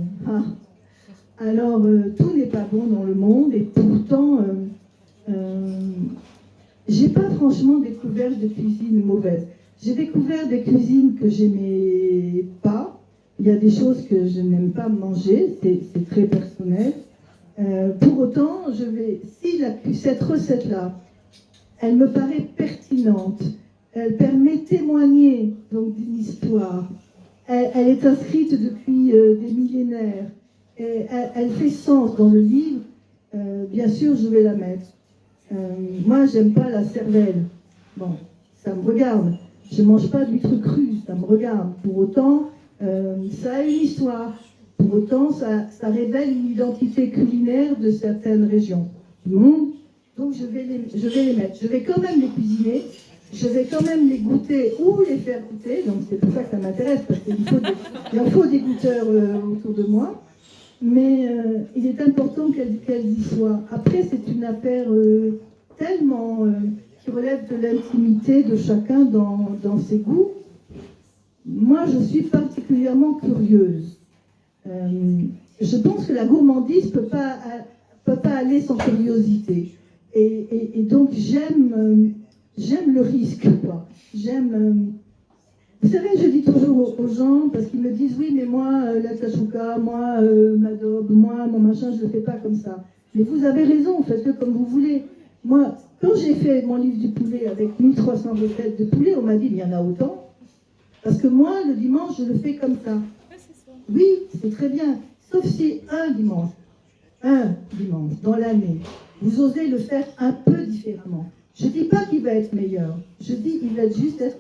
alors, tout n'est pas bon dans le monde et pourtant, j'ai pas franchement découvert de cuisine mauvaise. J'ai découvert des cuisines que j'aimais pas. Il y a des choses que je n'aime pas manger, c'est très personnel. Pour autant, cette recette-là, elle me paraît pertinente. Elle permet de témoigner donc d'une histoire. Elle est inscrite depuis des millénaires. Et elle fait sens dans le livre. Bien sûr, je vais la mettre. Moi, j'aime pas la cervelle. Bon, ça me regarde. Je mange pas d'huîtres crues, ça me regarde. Pour autant, ça a une histoire. Pour autant, ça révèle une identité culinaire de certaines régions du monde. Donc, je vais les mettre. Je vais quand même les cuisiner. Je vais quand même les goûter ou les faire goûter. Donc, c'est pour ça que ça m'intéresse, parce qu'il en faut des goûteurs autour de moi. Mais il est important qu'elles y soient. Après, c'est une affaire tellement qui relève de l'intimité de chacun dans ses goûts. Moi, je suis particulièrement curieuse. Je pense que la gourmandise peut pas aller sans curiosité. Et donc, j'aime le risque, quoi. Vous savez, je dis toujours aux gens, parce qu'ils me disent, oui, mais moi, la tchouka, moi, m'adobe, moi, mon machin, je ne le fais pas comme ça. Mais vous avez raison, faites-le comme vous voulez. Moi, quand j'ai fait mon livre du poulet avec 1300 recettes de poulet, on m'a dit, il y en a autant. Parce que moi, le dimanche, je le fais comme ça. Oui, c'est très bien. Sauf si un dimanche dans l'année, vous osez le faire un peu différemment. Je ne dis pas qu'il va être meilleur. Je dis qu'il va juste être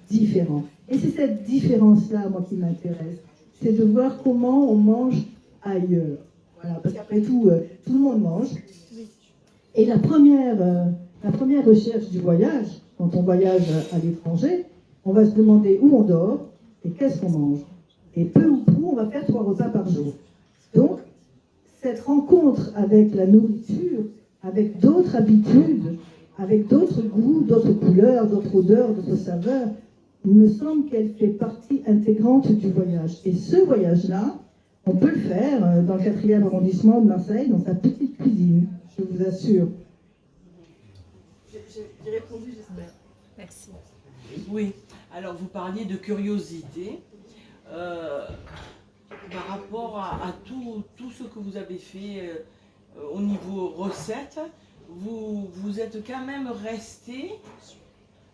différent. Et c'est cette différence-là, moi, qui m'intéresse. C'est de voir comment on mange ailleurs. Voilà, parce qu'après tout, tout le monde mange. Et la première recherche du voyage, quand on voyage à l'étranger, on va se demander où on dort et qu'est-ce qu'on mange. Et peu ou prou, on va faire 3 repas par jour. Donc, cette rencontre avec la nourriture, avec d'autres habitudes, avec d'autres goûts, d'autres couleurs, d'autres odeurs, d'autres saveurs, il me semble qu'elle fait partie intégrante du voyage. Et ce voyage-là, on peut le faire dans le 4e arrondissement de Marseille, dans sa petite cuisine, je vous assure. J'ai répondu, j'espère. Merci. Oui, alors vous parliez de curiosité. Par rapport à tout ce que vous avez fait au niveau recette, vous êtes quand même resté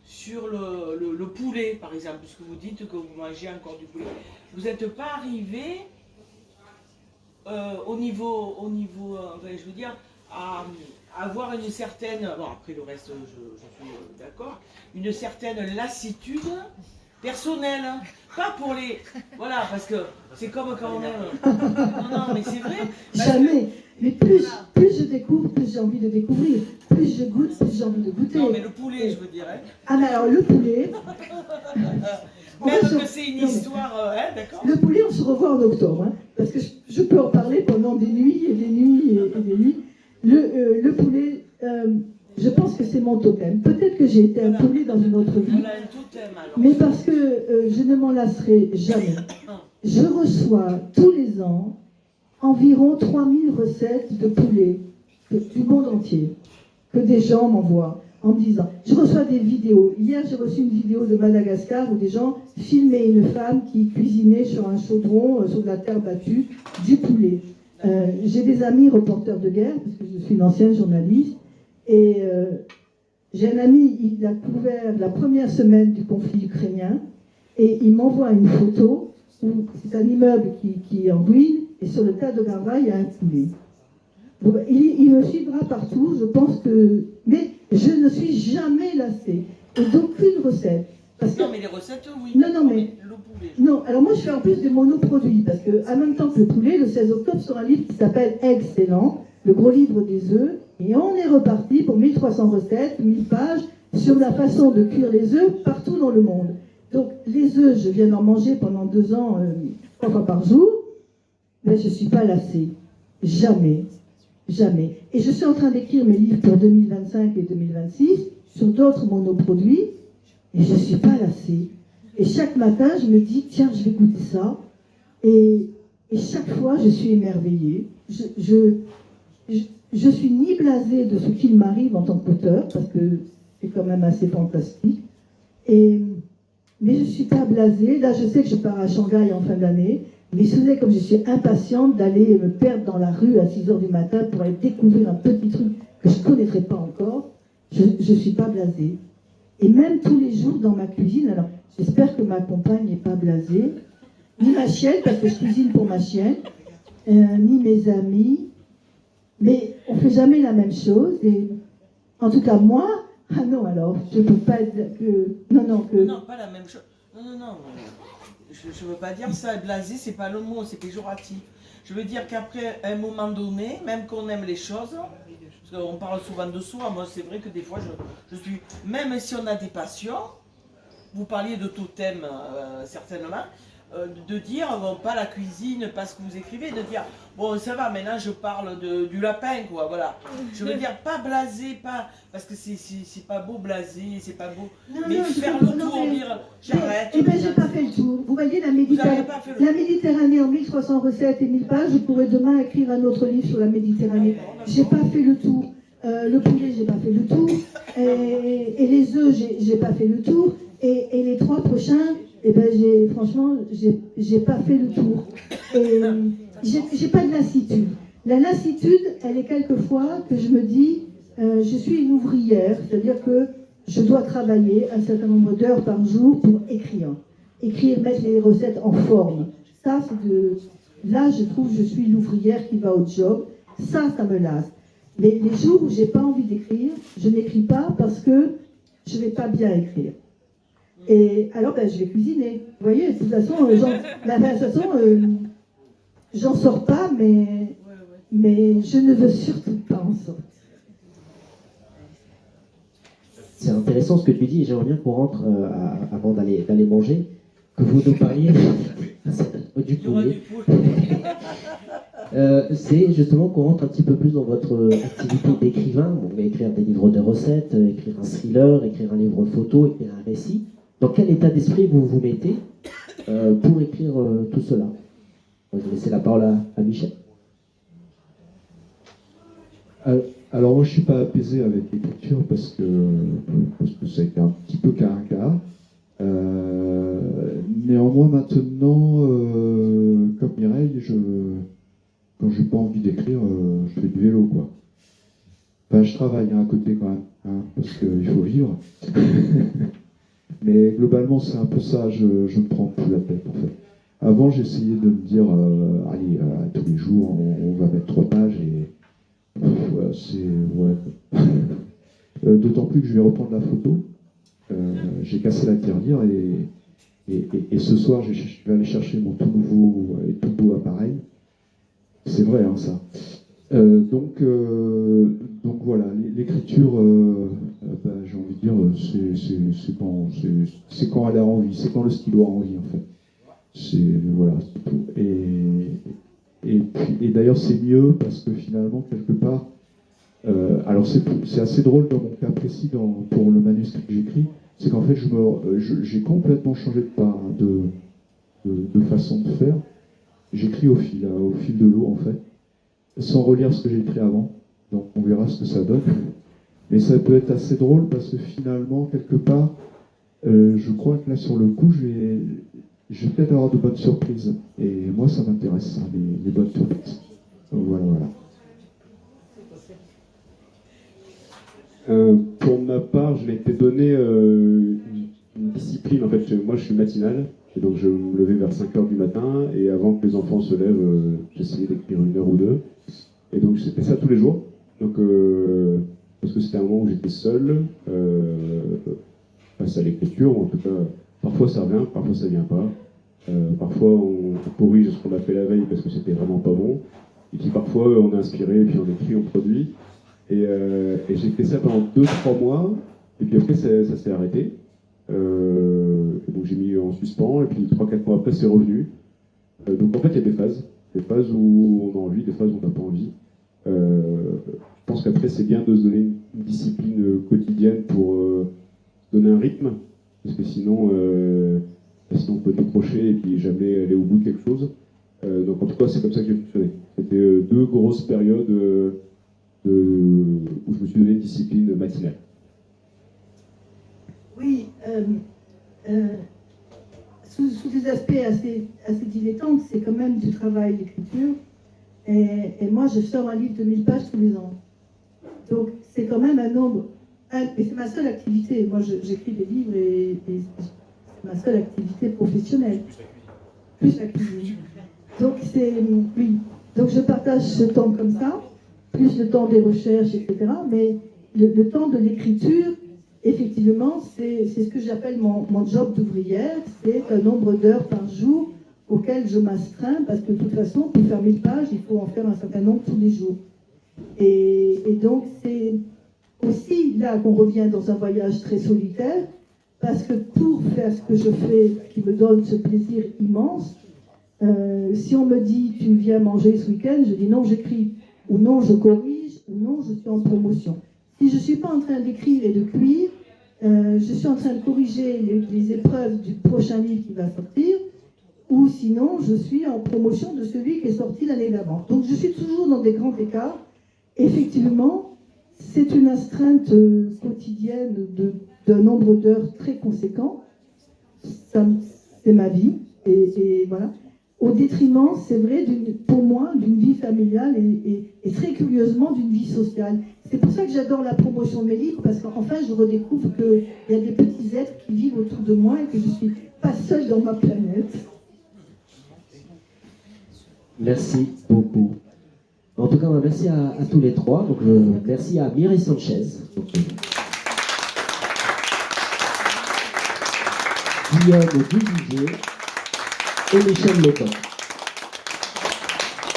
sur le poulet, par exemple, puisque vous dites que vous mangez encore du poulet. Vous n'êtes pas arrivé au niveau je veux dire, à avoir une certaine, bon après le reste je suis d'accord, une certaine lassitude personnelle, hein. Pas pour les, voilà, parce que c'est comme quand on aime, non mais c'est vrai. Jamais, mais plus je découvre, plus j'ai envie de découvrir, plus je goûte, plus j'ai envie de goûter. Non mais le poulet, je veux dire. Hein. Ah mais alors le poulet... Même que c'est une histoire, hein, d'accord. Le poulet, on se revoit en octobre, hein, parce que je peux en parler pendant des nuits et des nuits et des nuits. Le poulet, je pense que c'est mon totem. Peut-être que j'ai été un poulet dans une autre vie, Voilà, un totem, alors. mais parce que je ne m'en lasserai jamais. Je reçois tous les ans environ 3000 recettes de poulet du monde entier, que des gens m'envoient. en me disant, je reçois des vidéos. Hier, j'ai reçu une vidéo de Madagascar où des gens filmaient une femme qui cuisinait sur un chaudron, sur de la terre battue, du poulet. J'ai des amis reporters de guerre, parce que je suis une ancienne journaliste, et j'ai un ami, il a couvert la première semaine du conflit ukrainien, et il m'envoie une photo où c'est un immeuble qui est en ruine, et sur le tas de gravats, il y a un poulet. Donc, il me suivra partout, je pense que... Mais je ne suis jamais lassée. Et d'aucune recette. Parce que... Non, mais les recettes, oui. Non, mais... Le poulet. Non, alors moi, je fais en plus des monoproduits. Parce que, en même temps que le poulet, le 16 octobre, sort un livre qui s'appelle Excellent, le gros livre des œufs. Et on est reparti pour 1300 recettes, 1000 pages, sur la façon de cuire les œufs partout dans le monde. Donc, les œufs, je viens d'en manger pendant 2 ans, 3 fois par jour. Mais je ne suis pas lassée. Jamais. Jamais. Et je suis en train d'écrire mes livres pour 2025 et 2026 sur d'autres monoproduits et je ne suis pas lassée. Et chaque matin, je me dis, tiens, je vais goûter ça. Et chaque fois, je suis émerveillée. Je suis ni blasée de ce qu'il m'arrive en tant qu'auteur, parce que c'est quand même assez fantastique. Mais je ne suis pas blasée. Là, je sais que je pars à Shanghai en fin d'année. Mais soudain, comme je suis impatiente d'aller me perdre dans la rue à 6 h du matin pour aller découvrir un petit truc que je ne connaîtrais pas encore, je ne suis pas blasée. Et même tous les jours dans ma cuisine, alors j'espère que ma compagne n'est pas blasée, ni ma chienne, parce que je cuisine pour ma chienne, ni mes amis, mais on ne fait jamais la même chose. Et en tout cas, moi, ah non, alors, je ne peux pas dire que... Non, pas la même chose. Non. Je ne veux pas dire ça, blasé, c'est pas le mot, c'est péjoratif. Je veux dire qu'après un moment donné, même qu'on aime les choses, parce qu'on parle souvent de soi, moi c'est vrai que des fois je suis, même si on a des passions, vous parliez de totem certainement, de dire, bon, pas la cuisine, pas ce que vous écrivez, de dire, bon ça va, maintenant je parle du lapin, quoi, voilà. Je veux dire, pas blasé, pas, parce que c'est pas beau blasé, c'est pas beau, mais faire le tour, dire, j'arrête. Eh bien, j'ai pas fait le tour. Vous voyez, la Méditerranée en 1300 recettes et 1000 pages, je pourrais demain écrire un autre livre sur la Méditerranée. J'ai pas fait le tour. Le poulet, j'ai pas fait le tour. Et les œufs, j'ai pas fait le tour. Et les 3 prochains, eh ben, franchement, j'ai pas fait le tour. Et j'ai pas de lassitude. La lassitude, elle est quelquefois que je me dis, je suis une ouvrière, c'est-à-dire que je dois travailler un certain nombre d'heures par jour pour écrire. Écrire, mettre les recettes en forme. Ça, là, je trouve que je suis l'ouvrière qui va au job. Ça me lasse. Mais les jours où j'ai pas envie d'écrire, je n'écris pas parce que je vais pas bien écrire. Et alors, je vais cuisiner. Vous voyez, de toute façon, j'en sors pas, mais je ne veux surtout pas en sortir. C'est intéressant ce que tu dis, et j'aimerais bien qu'on rentre, avant d'aller manger, que vous nous parliez du poulet. C'est justement qu'on rentre un petit peu plus dans votre activité d'écrivain. Vous pouvez écrire des livres de recettes, écrire un thriller, écrire un livre photo, écrire un récit. Dans quel état d'esprit vous vous mettez pour écrire tout cela? Je vais laisser la parole à Michel. Alors moi je suis pas apaisé avec l'écriture parce que ça a été un petit peu carinca. Néanmoins maintenant, comme Mireille, quand j'ai pas envie d'écrire, je fais du vélo, quoi. Enfin, je travaille à côté quand même, parce qu'il faut vivre. Mais globalement c'est un peu ça, je me prends plus la tête en fait. Avant j'essayais de me dire, allez, tous les jours on va mettre 3 pages et d'autant plus que je vais reprendre la photo. J'ai cassé la tirelire et ce soir je vais aller chercher mon tout nouveau et tout beau appareil. C'est vrai, hein, ça. Donc voilà, l'écriture, j'ai envie de dire, c'est quand elle a envie, c'est quand le stylo a envie en fait. Voilà, c'est tout. Et d'ailleurs c'est mieux parce que finalement quelque part, alors c'est assez drôle dans mon cas précis pour le manuscrit que j'écris, c'est qu'en fait j'ai complètement changé de façon de faire. J'écris au fil de l'eau en fait, sans relire ce que j'ai écrit avant, donc on verra ce que ça donne. Mais ça peut être assez drôle parce que finalement, quelque part, je crois que là, sur le coup, je vais peut-être avoir de bonnes surprises. Et moi, ça m'intéresse, hein, les bonnes surprises. Donc, voilà. Pour ma part, je m'étais donné une discipline. En fait, moi, je suis matinal. Et donc, je me levais vers 5h du matin. Et avant que les enfants se lèvent, j'essayais d'écrire 1 heure ou 2. Et donc, c'était ça tous les jours. Donc, parce que c'était un moment où j'étais seul face à l'écriture. Ou en tout cas, parfois ça revient, parfois ça vient pas. Parfois, on corrige ce qu'on a fait la veille parce que c'était vraiment pas bon. Et puis parfois, on est inspiré, et puis on écrit, on produit. Et j'ai fait ça pendant 2-3 mois. Et puis après, ça s'est arrêté. Et donc j'ai mis en suspens. Et puis 3-4 mois après, c'est revenu. Donc en fait, il y a des phases où on a envie, des phases où on n'a pas envie. Je pense qu'après, c'est bien de se donner une discipline quotidienne pour donner un rythme. Parce que sinon on peut décrocher et puis jamais aller au bout de quelque chose. Donc en tout cas, c'est comme ça que j'ai fonctionné. C'était 2 grosses périodes où je me suis donné une discipline matinale. Oui, sous des aspects assez dilettantes, c'est quand même du travail d'écriture. Et moi, je sors un livre de 1000 pages tous les ans. Donc, c'est quand même un nombre. Et c'est ma seule activité. Moi, j'écris des livres et c'est ma seule activité professionnelle. Plus la cuisine. Donc, oui. Donc, je partage ce temps comme ça, plus le temps des recherches, etc. Mais le temps de l'écriture, effectivement, c'est ce que j'appelle mon job d'ouvrière. C'est un nombre d'heures par jour auquel je m'astreins, parce que de toute façon, pour faire 1000 pages, il faut en faire un certain nombre tous les jours. Et donc, c'est aussi là qu'on revient dans un voyage très solitaire, parce que pour faire ce que je fais, qui me donne ce plaisir immense, si on me dit « tu viens manger ce week-end », je dis « non, j'écris », ou « non, je corrige », ou « non, je suis en promotion ». Si je ne suis pas en train d'écrire et de cuire, je suis en train de corriger les épreuves du prochain livre qui va sortir, ou sinon, je suis en promotion de celui qui est sorti l'année d'avant. Donc, je suis toujours dans des grands écarts. Effectivement, c'est une astreinte quotidienne d'un nombre d'heures très conséquent. C'est ma vie. Et voilà. Au détriment, c'est vrai, pour moi, d'une vie familiale et très curieusement d'une vie sociale. C'est pour ça que j'adore la promotion de mes livres, parce qu'enfin, je redécouvre qu'il y a des petits êtres qui vivent autour de moi et que je ne suis pas seule dans ma planète. Merci beaucoup. En tout cas, merci à tous les trois. Donc, merci à Mireille Sanchez, Guillaume Duvivier et Michel Lecoq.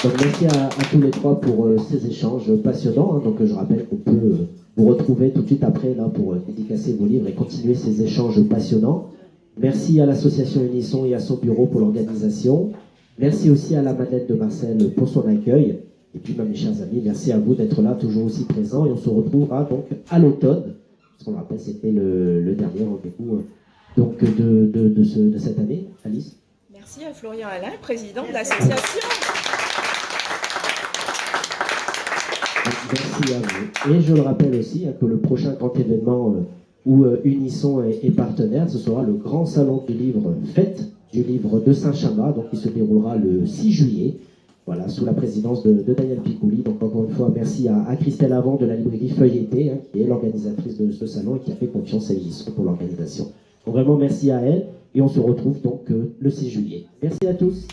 Donc, merci à tous les trois pour ces échanges passionnants. Donc, je rappelle qu'on peut vous retrouver tout de suite après là, pour dédicacer vos livres et continuer ces échanges passionnants. Merci à l'association Unisson et à son bureau pour l'organisation. Merci aussi à la Madeleine de Marcel pour son accueil. Et puis, mes chers amis, merci à vous d'être là, toujours aussi présents. Et on se retrouvera donc à l'automne. Parce qu'on rappelle, c'était le dernier rendez-vous donc, de cette année. Alice. Merci à Florian Alain, président de l'association. Merci à vous. Et je le rappelle aussi que le prochain grand événement où Unisson est partenaire, ce sera le grand salon du livre Fête du livre de Saint-Chamas, donc qui se déroulera le 6 juillet, voilà, sous la présidence de Daniel Picouli. Donc encore une fois, merci à Christelle Avant de la librairie Feuilletée, qui est l'organisatrice de ce salon et qui a fait confiance à Unisson pour l'organisation. Donc vraiment merci à elle et on se retrouve donc le 6 juillet. Merci à tous.